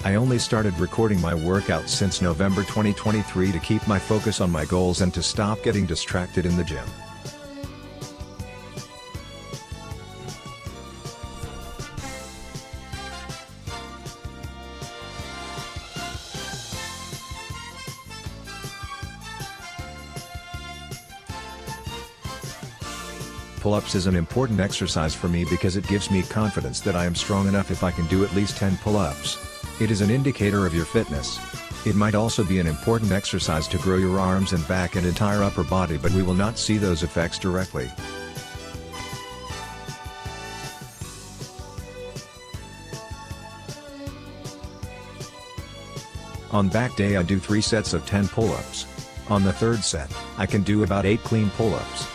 I only started recording my workouts since November 2023 to keep my focus on my goals and to stop getting distracted in the gym. Pull-ups is an important exercise for me because it gives me confidence that I am strong enough if I can do at least 10 pull-ups. It is an indicator of your fitness. It might also be an important exercise to grow your arms and back and entire upper body, but we will not see those effects directly. On back day I do 3 sets of 10 pull-ups. On the third set, I can do about 8 clean pull-ups.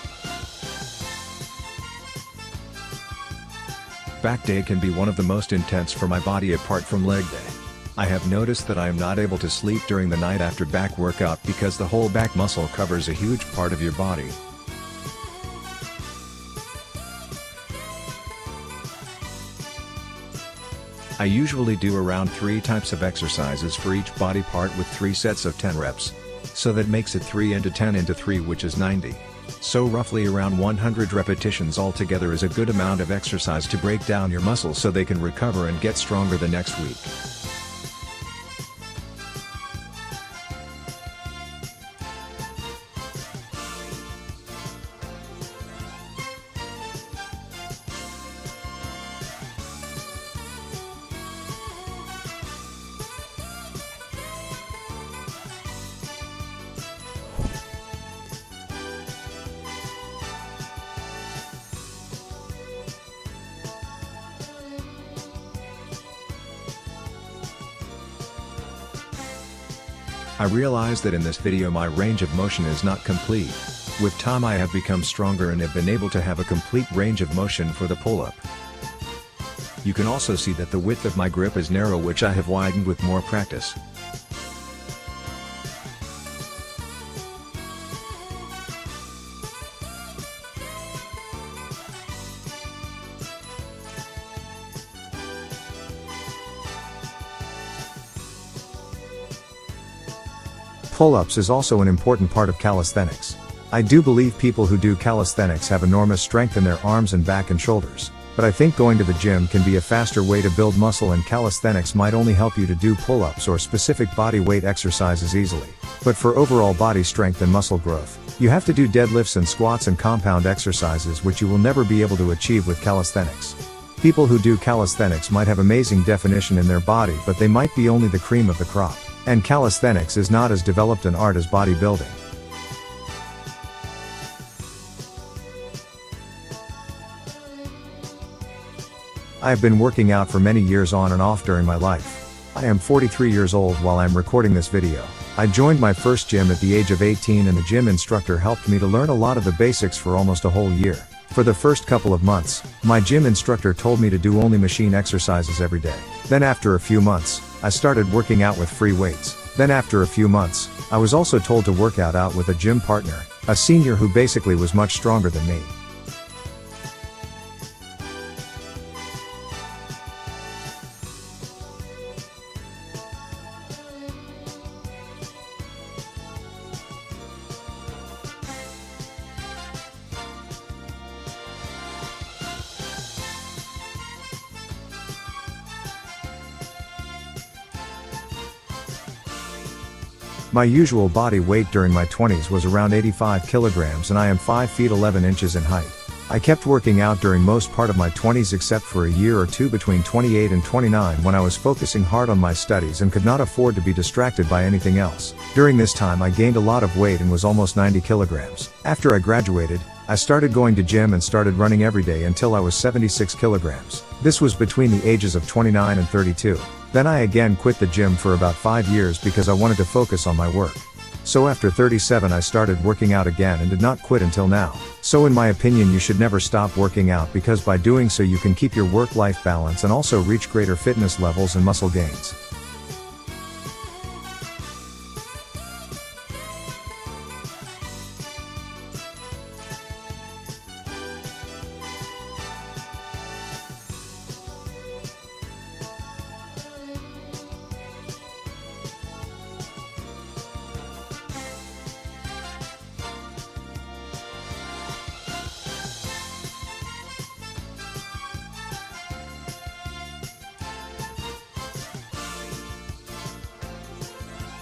Back day can be one of the most intense for my body apart from leg day. I have noticed that I am not able to sleep during the night after back workout because the whole back muscle covers a huge part of your body. I usually do around 3 types of exercises for each body part with 3 sets of 10 reps. So that makes it 3 into 10 into 3, which is 90. So roughly around 100 repetitions altogether is a good amount of exercise to break down your muscles so they can recover and get stronger the next week. I realize that in this video my range of motion is not complete. With time I have become stronger and have been able to have a complete range of motion for the pull-up. You can also see that the width of my grip is narrow, which I have widened with more practice. Pull-ups is also an important part of calisthenics. I do believe people who do calisthenics have enormous strength in their arms and back and shoulders, but I think going to the gym can be a faster way to build muscle, and calisthenics might only help you to do pull-ups or specific body weight exercises easily. But for overall body strength and muscle growth, you have to do deadlifts and squats and compound exercises, which you will never be able to achieve with calisthenics. People who do calisthenics might have amazing definition in their body, but they might be only the cream of the crop. And calisthenics is not as developed an art as bodybuilding. I have been working out for many years on and off during my life. I am 43 years old while I am recording this video. I joined my first gym at the age of 18, and the gym instructor helped me to learn a lot of the basics for almost a whole year. For the first couple of months, my gym instructor told me to do only machine exercises every day. Then after a few months, I started working out with free weights. Then after a few months, I was also told to work out with a gym partner, a senior who basically was much stronger than me. My usual body weight during my 20s was around 85 kilograms, and I am 5 feet 11 inches in height. I kept working out during most part of my 20s except for a year or two between 28 and 29 when I was focusing hard on my studies and could not afford to be distracted by anything else. During this time I gained a lot of weight and was almost 90 kilograms. After I graduated, I started going to gym and started running every day until I was 76 kilograms. This was between the ages of 29 and 32. Then I again quit the gym for about 5 years because I wanted to focus on my work. So after 37 I started working out again and did not quit until now. So in my opinion you should never stop working out, because by doing so you can keep your work-life balance and also reach greater fitness levels and muscle gains.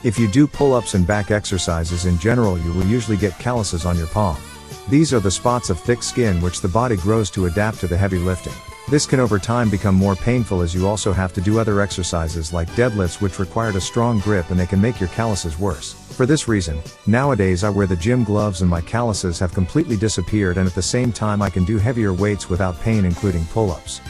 If you do pull-ups and back exercises in general, you will usually get calluses on your palm. These are the spots of thick skin which the body grows to adapt to the heavy lifting. This can over time become more painful as you also have to do other exercises like deadlifts which required a strong grip, and they can make your calluses worse. For this reason, nowadays I wear the gym gloves and my calluses have completely disappeared, and at the same time I can do heavier weights without pain, including pull-ups.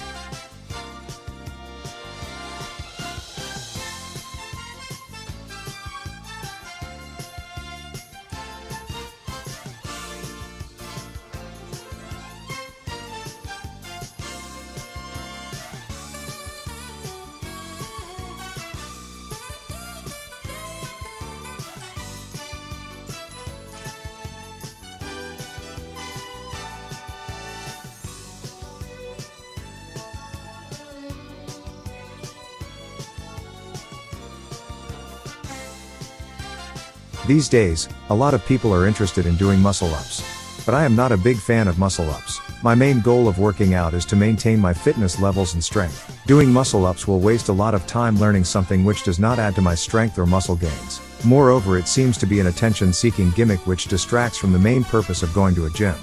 These days, a lot of people are interested in doing muscle-ups. But I am not a big fan of muscle-ups. My main goal of working out is to maintain my fitness levels and strength. Doing muscle-ups will waste a lot of time learning something which does not add to my strength or muscle gains. Moreover, it seems to be an attention-seeking gimmick which distracts from the main purpose of going to a gym.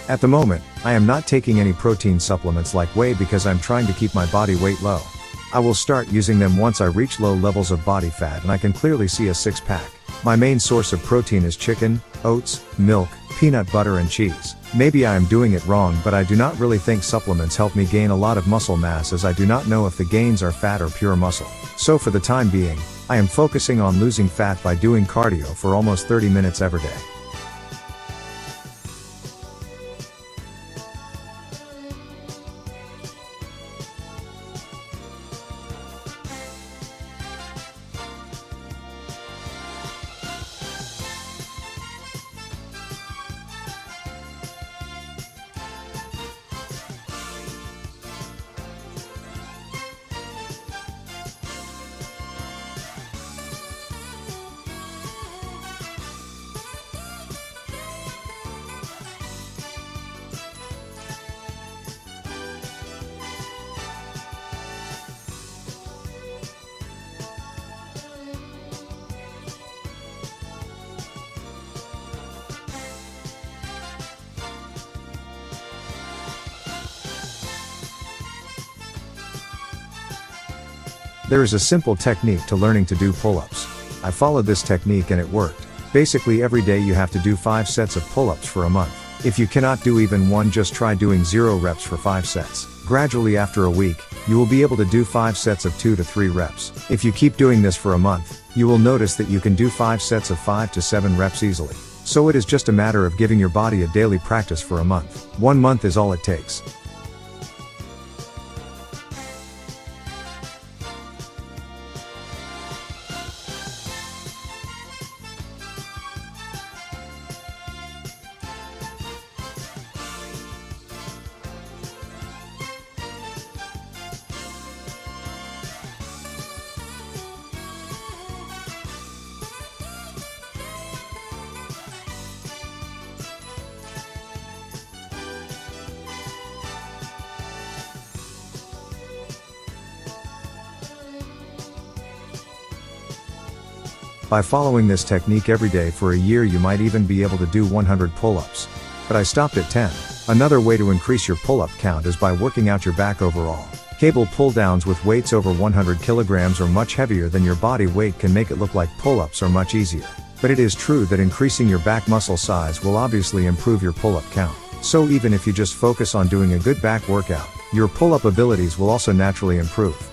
At the moment, I am not taking any protein supplements like whey because I'm trying to keep my body weight low. I will start using them once I reach low levels of body fat and I can clearly see a six-pack. My main source of protein is chicken, oats, milk, peanut butter and cheese. Maybe I am doing it wrong, but I do not really think supplements help me gain a lot of muscle mass, as I do not know if the gains are fat or pure muscle. So for the time being, I am focusing on losing fat by doing cardio for almost 30 minutes every day. There is a simple technique to learning to do pull-ups. I followed this technique and it worked. Basically every day you have to do 5 sets of pull-ups for a month. If you cannot do even one, just try doing 0 reps for 5 sets. Gradually after a week, you will be able to do 5 sets of 2 to 3 reps. If you keep doing this for a month, you will notice that you can do 5 sets of 5 to 7 reps easily. So it is just a matter of giving your body a daily practice for a month. 1 month is all it takes. By following this technique every day for a year, you might even be able to do 100 pull-ups. But I stopped at 10. Another way to increase your pull-up count is by working out your back overall. Cable pull-downs with weights over 100 kilograms or much heavier than your body weight can make it look like pull-ups are much easier. But it is true that increasing your back muscle size will obviously improve your pull-up count. So even if you just focus on doing a good back workout, your pull-up abilities will also naturally improve.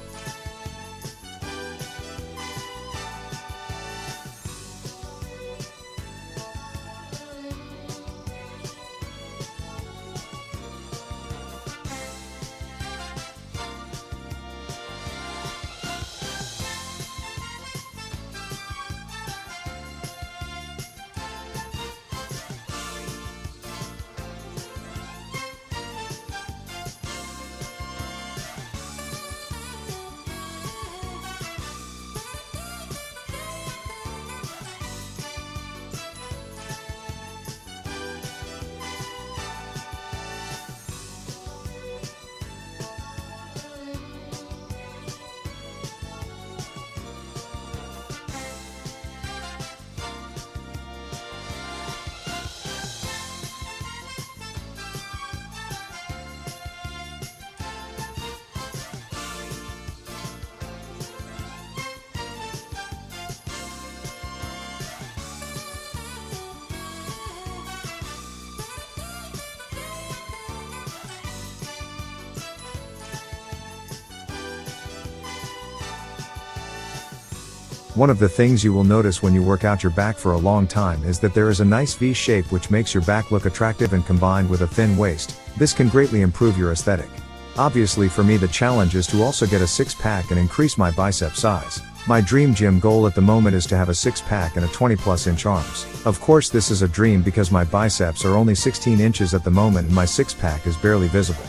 One of the things you will notice when you work out your back for a long time is that there is a nice V shape which makes your back look attractive, and combined with a thin waist, this can greatly improve your aesthetic. Obviously for me the challenge is to also get a six-pack and increase my bicep size. My dream gym goal at the moment is to have a six-pack and a 20+ inch arms. Of course this is a dream because my biceps are only 16 inches at the moment and my six-pack is barely visible.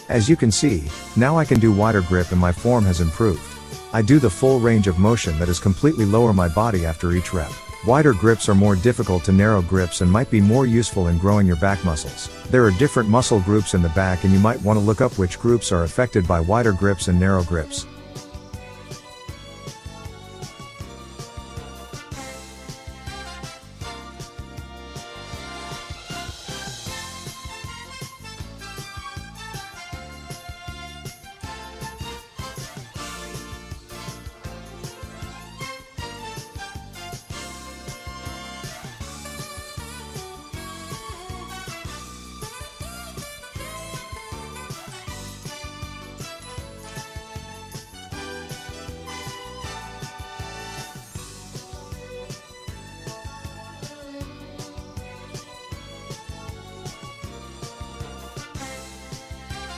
As you can see, now I can do wider grip and my form has improved. I do the full range of motion that is completely lower my body after each rep. Wider grips are more difficult to narrow grips and might be more useful in growing your back muscles. There are different muscle groups in the back and you might want to look up which groups are affected by wider grips and narrow grips.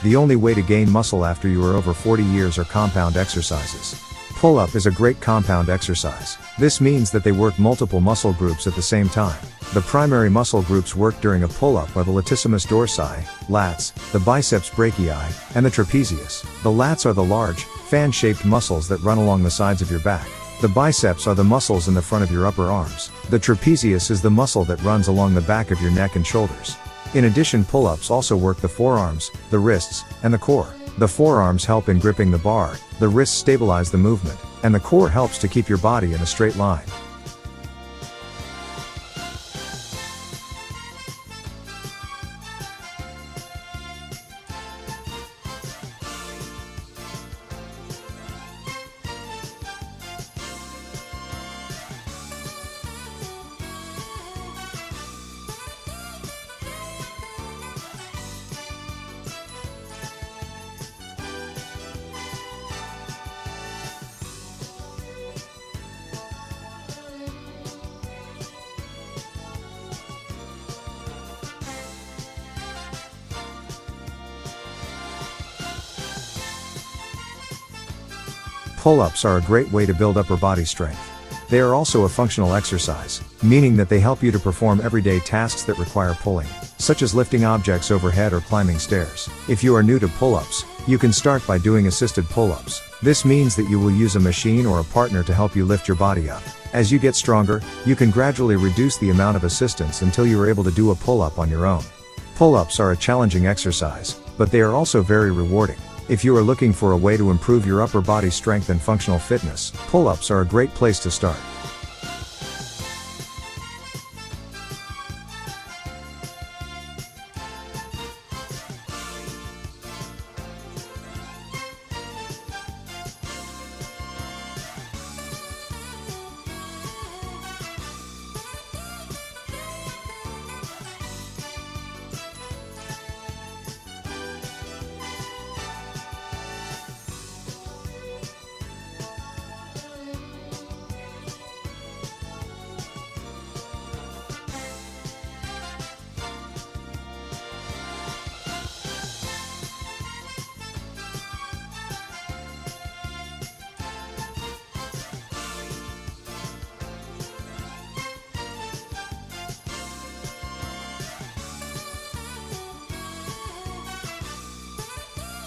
The only way to gain muscle after you are over 40 years are compound exercises. Pull-up is a great compound exercise. This means that they work multiple muscle groups at the same time. The primary muscle groups worked during a pull-up are the latissimus dorsi, lats, the biceps brachii, and the trapezius. The lats are the large, fan-shaped muscles that run along the sides of your back. The biceps are the muscles in the front of your upper arms. The trapezius is the muscle that runs along the back of your neck and shoulders. In addition, pull-ups also work the forearms, the wrists, and the core. The forearms help in gripping the bar, the wrists stabilize the movement, and the core helps to keep your body in a straight line. Pull-ups are a great way to build upper body strength. They are also a functional exercise, meaning that they help you to perform everyday tasks that require pulling, such as lifting objects overhead or climbing stairs. If you are new to pull-ups, you can start by doing assisted pull-ups. This means that you will use a machine or a partner to help you lift your body up. As you get stronger, you can gradually reduce the amount of assistance until you are able to do a pull-up on your own. Pull-ups are a challenging exercise, but they are also very rewarding. If you are looking for a way to improve your upper body strength and functional fitness, pull-ups are a great place to start.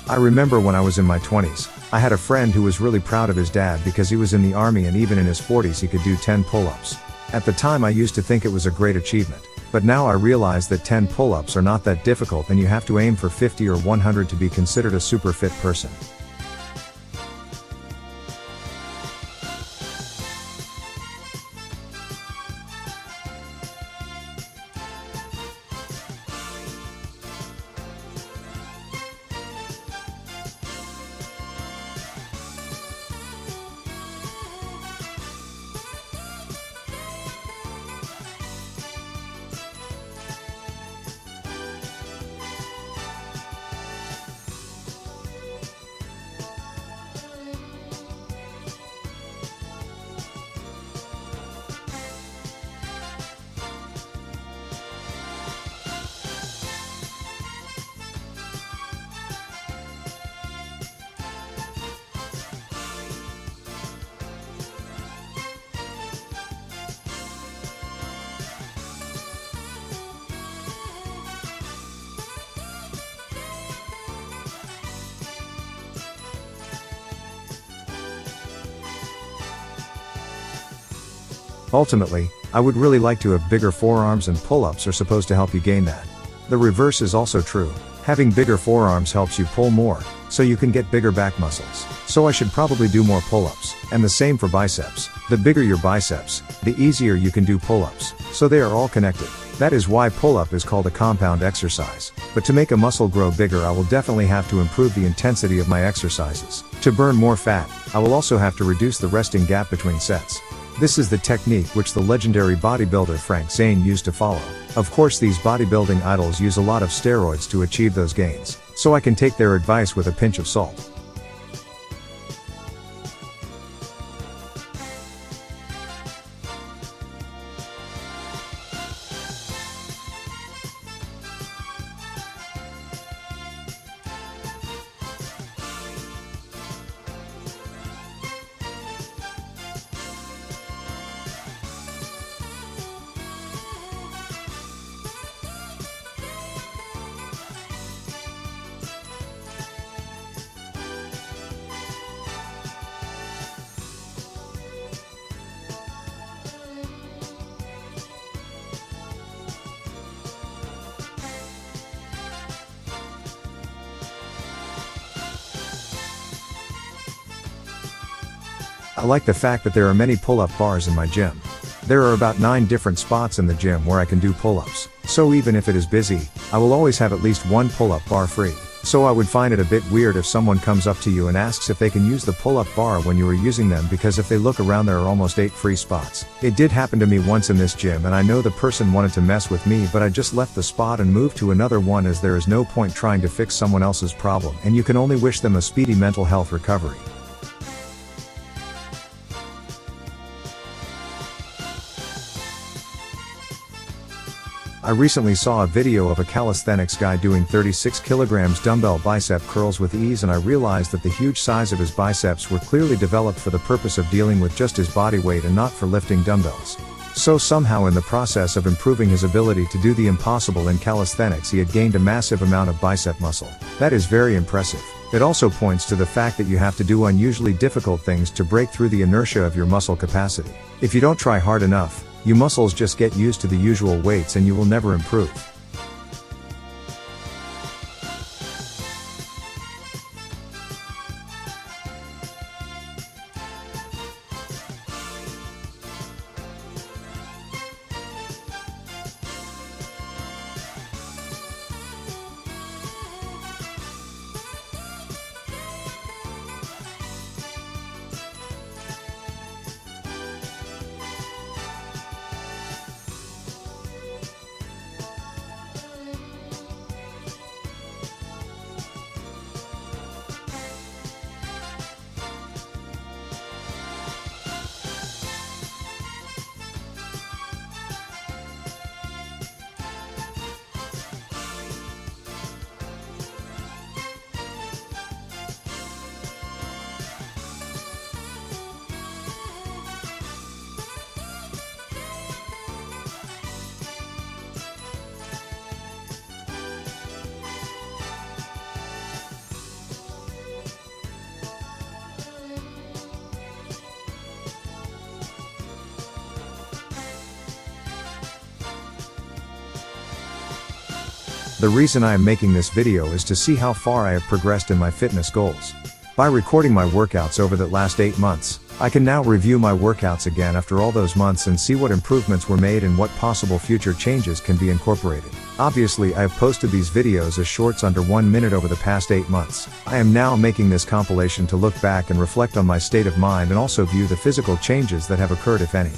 I remember when I was in my 20s, I had a friend who was really proud of his dad because he was in the army and even in his 40s he could do 10 pull-ups. At the time I used to think it was a great achievement, but now I realize that 10 pull-ups are not that difficult and you have to aim for 50 or 100 to be considered a super fit person. Ultimately, I would really like to have bigger forearms, and pull-ups are supposed to help you gain that. The reverse is also true. Having bigger forearms helps you pull more, so you can get bigger back muscles. So I should probably do more pull-ups. And the same for biceps. The bigger your biceps, the easier you can do pull-ups. So they are all connected. That is why pull-up is called a compound exercise. But to make a muscle grow bigger, I will definitely have to improve the intensity of my exercises. To burn more fat, I will also have to reduce the resting gap between sets. This is the technique which the legendary bodybuilder Frank Zane used to follow. Of course, these bodybuilding idols use a lot of steroids to achieve those gains, so I can take their advice with a pinch of salt. I like the fact that there are many pull-up bars in my gym. There are about 9 different spots in the gym where I can do pull-ups. So even if it is busy, I will always have at least one pull-up bar free. So I would find it a bit weird if someone comes up to you and asks if they can use the pull-up bar when you are using them, because if they look around there are almost 8 free spots. It did happen to me once in this gym, and I know the person wanted to mess with me, but I just left the spot and moved to another one, as there is no point trying to fix someone else's problem, and you can only wish them a speedy mental health recovery. I recently saw a video of a calisthenics guy doing 36 kilograms dumbbell bicep curls with ease, and I realized that the huge size of his biceps were clearly developed for the purpose of dealing with just his body weight and not for lifting dumbbells. So somehow in the process of improving his ability to do the impossible in calisthenics, he had gained a massive amount of bicep muscle. That is very impressive. It also points to the fact that you have to do unusually difficult things to break through the inertia of your muscle capacity. If you don't try hard enough, you muscles just get used to the usual weights and you will never improve. The reason I am making this video is to see how far I have progressed in my fitness goals. By recording my workouts over the last 8 months, I can now review my workouts again after all those months and see what improvements were made and what possible future changes can be incorporated. Obviously, I have posted these videos as shorts under 1 minute over the past 8 months. I am now making this compilation to look back and reflect on my state of mind and also view the physical changes that have occurred, if any.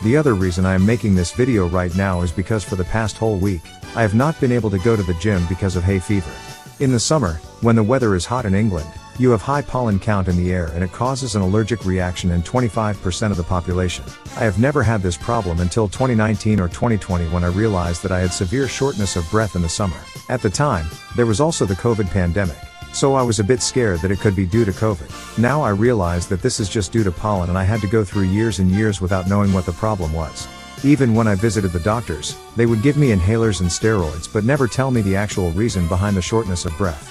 The other reason I am making this video right now is because for the past whole week, I have not been able to go to the gym because of hay fever. In the summer, when the weather is hot in England, you have high pollen count in the air and it causes an allergic reaction in 25% of the population. I have never had this problem until 2019 or 2020 when I realized that I had severe shortness of breath in the summer. At the time, there was also the COVID pandemic. So I was a bit scared that it could be due to COVID. Now I realize that this is just due to pollen and I had to go through years and years without knowing what the problem was. Even when I visited the doctors, they would give me inhalers and steroids but never tell me the actual reason behind the shortness of breath.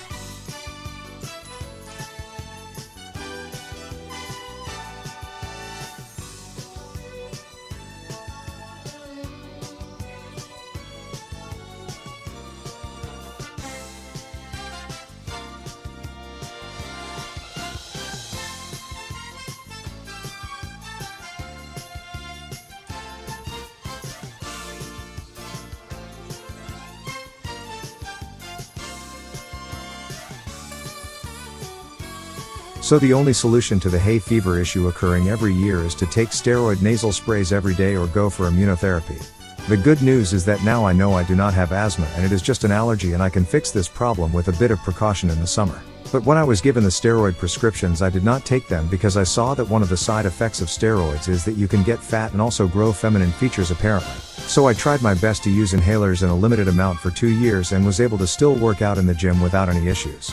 So the only solution to the hay fever issue occurring every year is to take steroid nasal sprays every day or go for immunotherapy. The good news is that now I know I do not have asthma and it is just an allergy and I can fix this problem with a bit of precaution in the summer. But when I was given the steroid prescriptions I did not take them because I saw that one of the side effects of steroids is that you can get fat and also grow feminine features apparently. So I tried my best to use inhalers in a limited amount for 2 years and was able to still work out in the gym without any issues.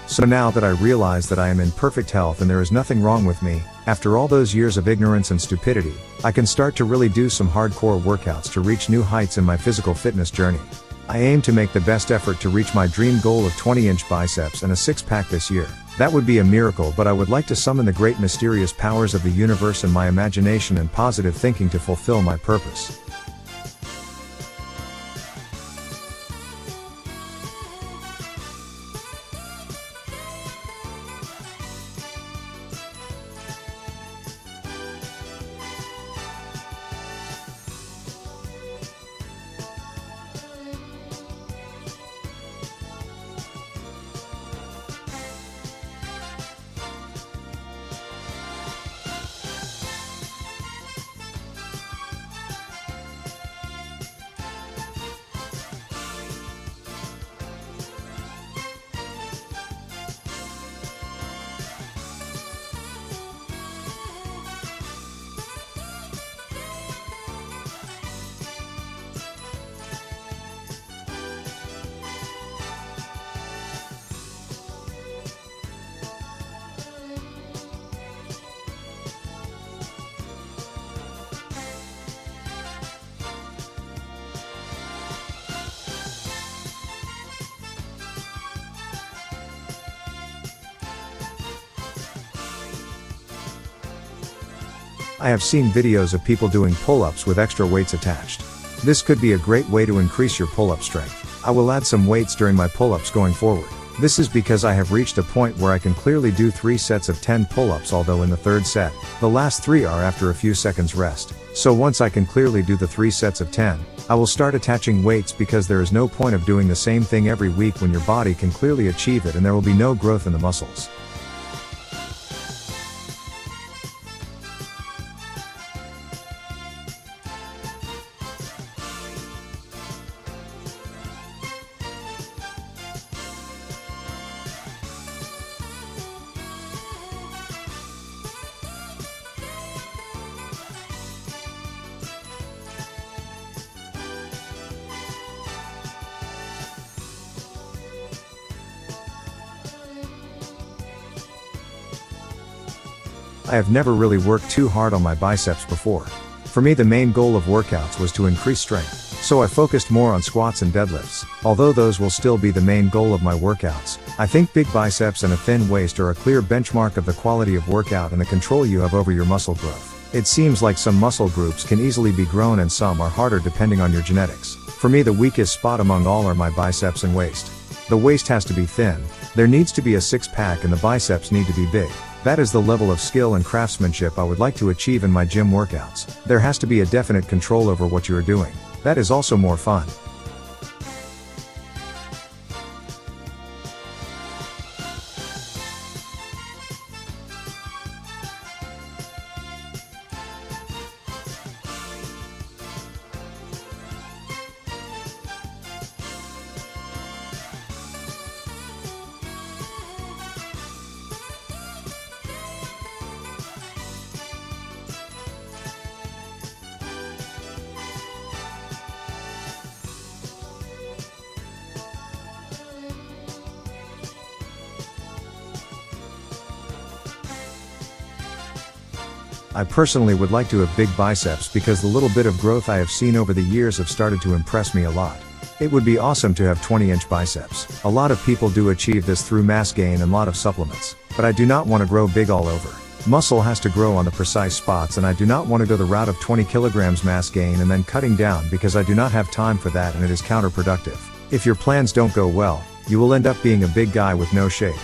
So now that I realize that I am in perfect health and there is nothing wrong with me, after all those years of ignorance and stupidity, I can start to really do some hardcore workouts to reach new heights in my physical fitness journey. I aim to make the best effort to reach my dream goal of 20-inch biceps and a six-pack this year. That would be a miracle, but I would like to summon the great mysterious powers of the universe and my imagination and positive thinking to fulfill my purpose. I have seen videos of people doing pull-ups with extra weights attached. This could be a great way to increase your pull-up strength. I will add some weights during my pull-ups going forward. This is because I have reached a point where I can clearly do 3 sets of 10 pull-ups, although in the third set, the last 3 are after a few seconds rest. So once I can clearly do the 3 sets of 10, I will start attaching weights, because there is no point of doing the same thing every week when your body can clearly achieve it and there will be no growth in the muscles. I have never really worked too hard on my biceps before. For me, the main goal of workouts was to increase strength, so I focused more on squats and deadlifts. Although those will still be the main goal of my workouts, I think big biceps and a thin waist are a clear benchmark of the quality of workout and the control you have over your muscle growth. It seems like some muscle groups can easily be grown and some are harder depending on your genetics. For me, the weakest spot among all are my biceps and waist. The waist has to be thin, there needs to be a six-pack, and the biceps need to be big. That is the level of skill and craftsmanship I would like to achieve in my gym workouts. There has to be a definite control over what you are doing. That is also more fun. I personally would like to have big biceps, because the little bit of growth I have seen over the years have started to impress me a lot. It would be awesome to have 20-inch biceps. A lot of people do achieve this through mass gain and lot of supplements. But I do not want to grow big all over. Muscle has to grow on the precise spots, and I do not want to go the route of 20 kilograms mass gain and then cutting down, because I do not have time for that and it is counterproductive. If your plans don't go well, you will end up being a big guy with no shape.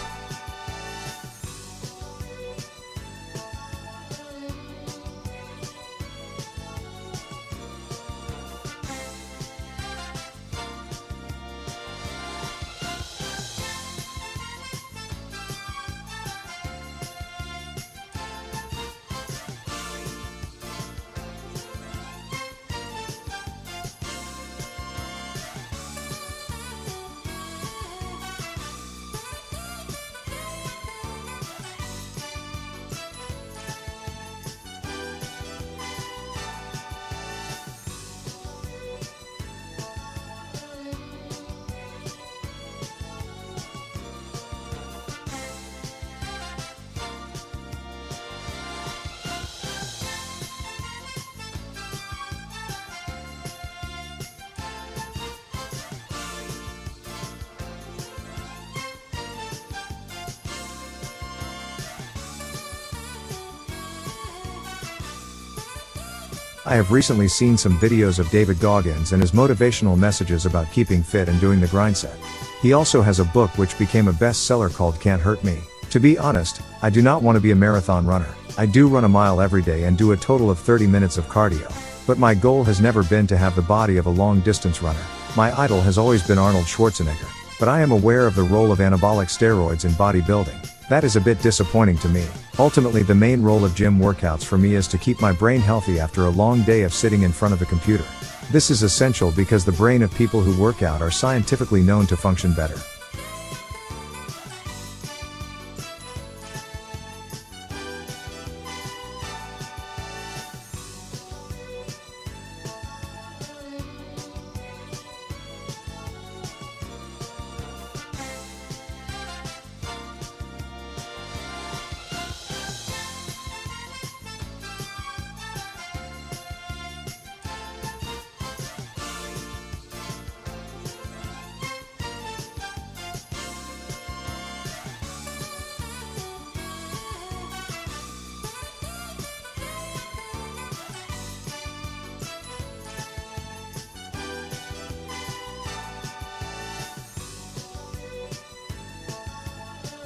I have recently seen some videos of David Goggins and his motivational messages about keeping fit and doing the grind set. He also has a book which became a bestseller called Can't Hurt Me. To be honest, I do not want to be a marathon runner. I do run a mile every day and do a total of 30 minutes of cardio. But my goal has never been to have the body of a long distance runner. My idol has always been Arnold Schwarzenegger. But I am aware of the role of anabolic steroids in bodybuilding. That is a bit disappointing to me. Ultimately, the main role of gym workouts for me is to keep my brain healthy after a long day of sitting in front of a computer. This is essential because the brain of people who work out are scientifically known to function better.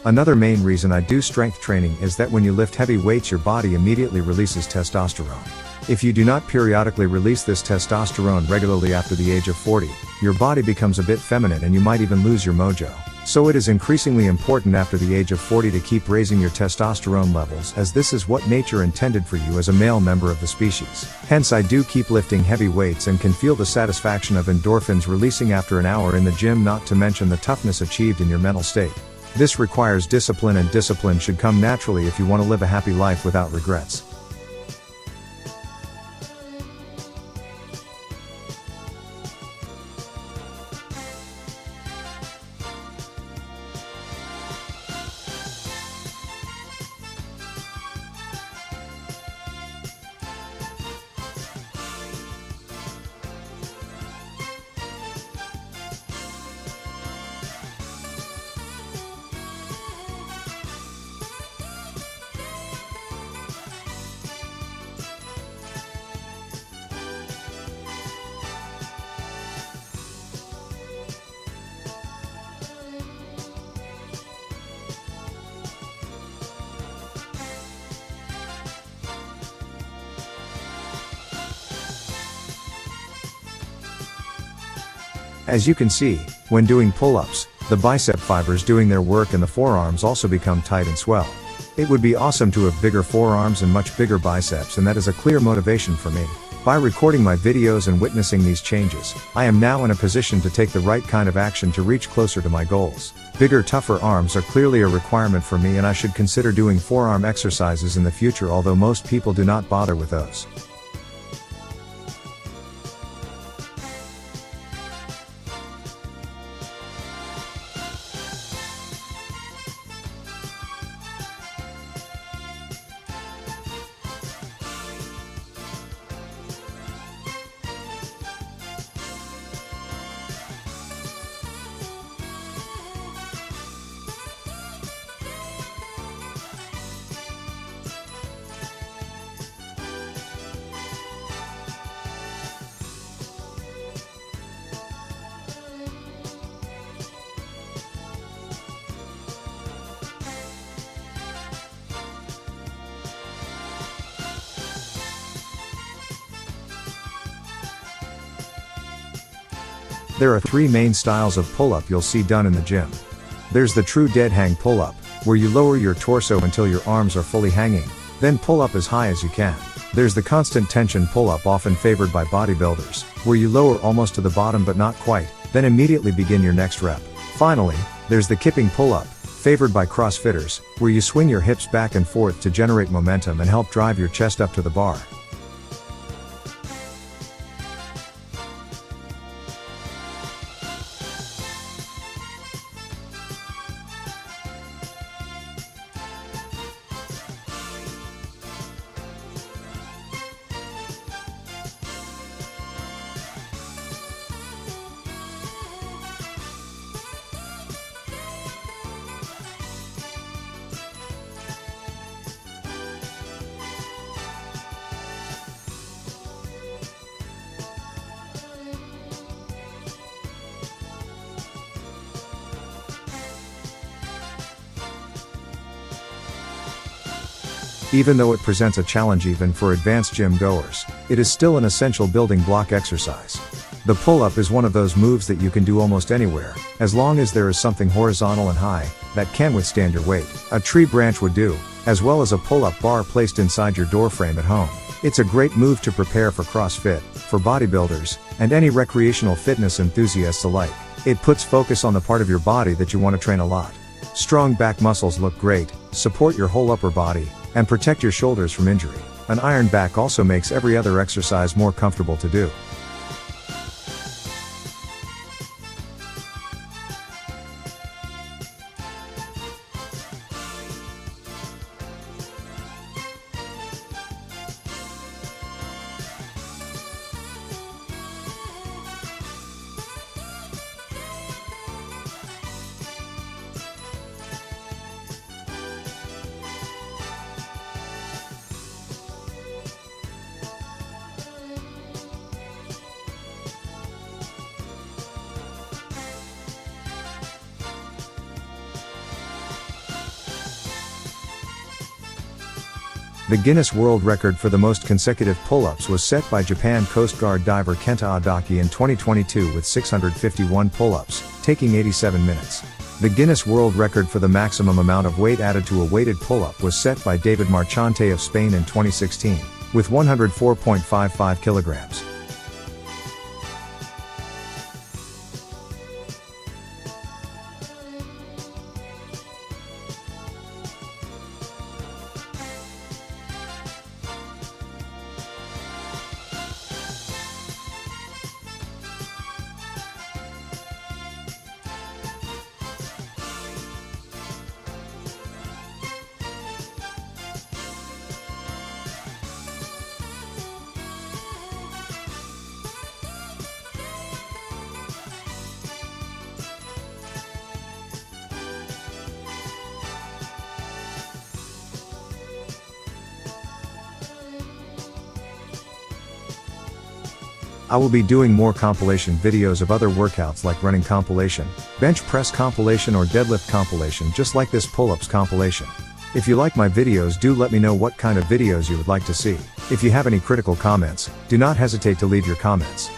Another main reason I do strength training is that when you lift heavy weights your body immediately releases testosterone. If you do not periodically release this testosterone regularly after the age of 40, your body becomes a bit feminine and you might even lose your mojo. So it is increasingly important after the age of 40 to keep raising your testosterone levels, as this is what nature intended for you as a male member of the species. Hence I do keep lifting heavy weights and can feel the satisfaction of endorphins releasing after an hour in the gym, not to mention the toughness achieved in your mental state. This requires discipline, and discipline should come naturally if you want to live a happy life without regrets. As you can see, when doing pull-ups, the bicep fibers doing their work and the forearms also become tight and swell. It would be awesome to have bigger forearms and much bigger biceps, and that is a clear motivation for me. By recording my videos and witnessing these changes, I am now in a position to take the right kind of action to reach closer to my goals. Bigger, tougher arms are clearly a requirement for me, and I should consider doing forearm exercises in the future, although most people do not bother with those. There are three main styles of pull-up you'll see done in the gym. There's the true dead hang pull-up, where you lower your torso until your arms are fully hanging, then pull up as high as you can. There's the constant tension pull-up, often favored by bodybuilders, where you lower almost to the bottom but not quite, then immediately begin your next rep. Finally, there's the kipping pull-up, favored by CrossFitters, where you swing your hips back and forth to generate momentum and help drive your chest up to the bar. Even though it presents a challenge even for advanced gym goers, it is still an essential building block exercise. The pull-up is one of those moves that you can do almost anywhere, as long as there is something horizontal and high that can withstand your weight. A tree branch would do, as well as a pull-up bar placed inside your door frame at home. It's a great move to prepare for CrossFit, for bodybuilders, and any recreational fitness enthusiasts alike. It puts focus on the part of your body that you want to train a lot. Strong back muscles look great, support your whole upper body, and protect your shoulders from injury. An iron back also makes every other exercise more comfortable to do. The Guinness World Record for the most consecutive pull-ups was set by Japan Coast Guard diver Kenta Adaki in 2022 with 651 pull-ups, taking 87 minutes. The Guinness World Record for the maximum amount of weight added to a weighted pull-up was set by David Marchante of Spain in 2016, with 104.55 kilograms. I will be doing more compilation videos of other workouts like running compilation, bench press compilation or deadlift compilation just like this pull-ups compilation. If you like my videos, do let me know what kind of videos you would like to see. If you have any critical comments, do not hesitate to leave your comments.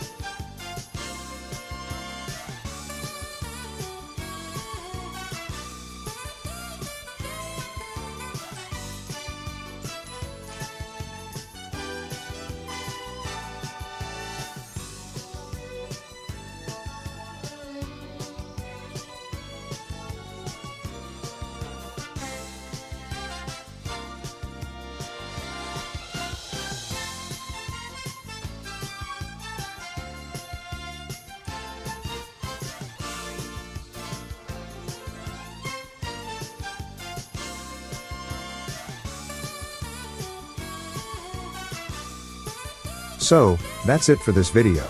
So, that's it for this video.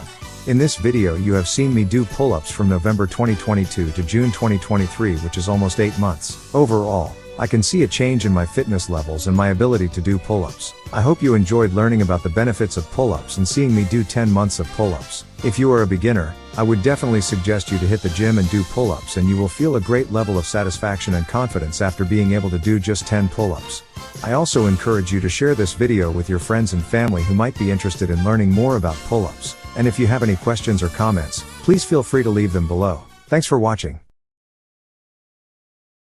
In this video you have seen me do pull-ups from November 2022 to June 2023, which is almost 8 months. Overall, I can see a change in my fitness levels and my ability to do pull-ups. I hope you enjoyed learning about the benefits of pull-ups and seeing me do 10 months of pull-ups. If you are a beginner, I would definitely suggest you to hit the gym and do pull-ups, and you will feel a great level of satisfaction and confidence after being able to do just 10 pull-ups. I also encourage you to share this video with your friends and family who might be interested in learning more about pull-ups. And if you have any questions or comments, please feel free to leave them below. Thanks for watching.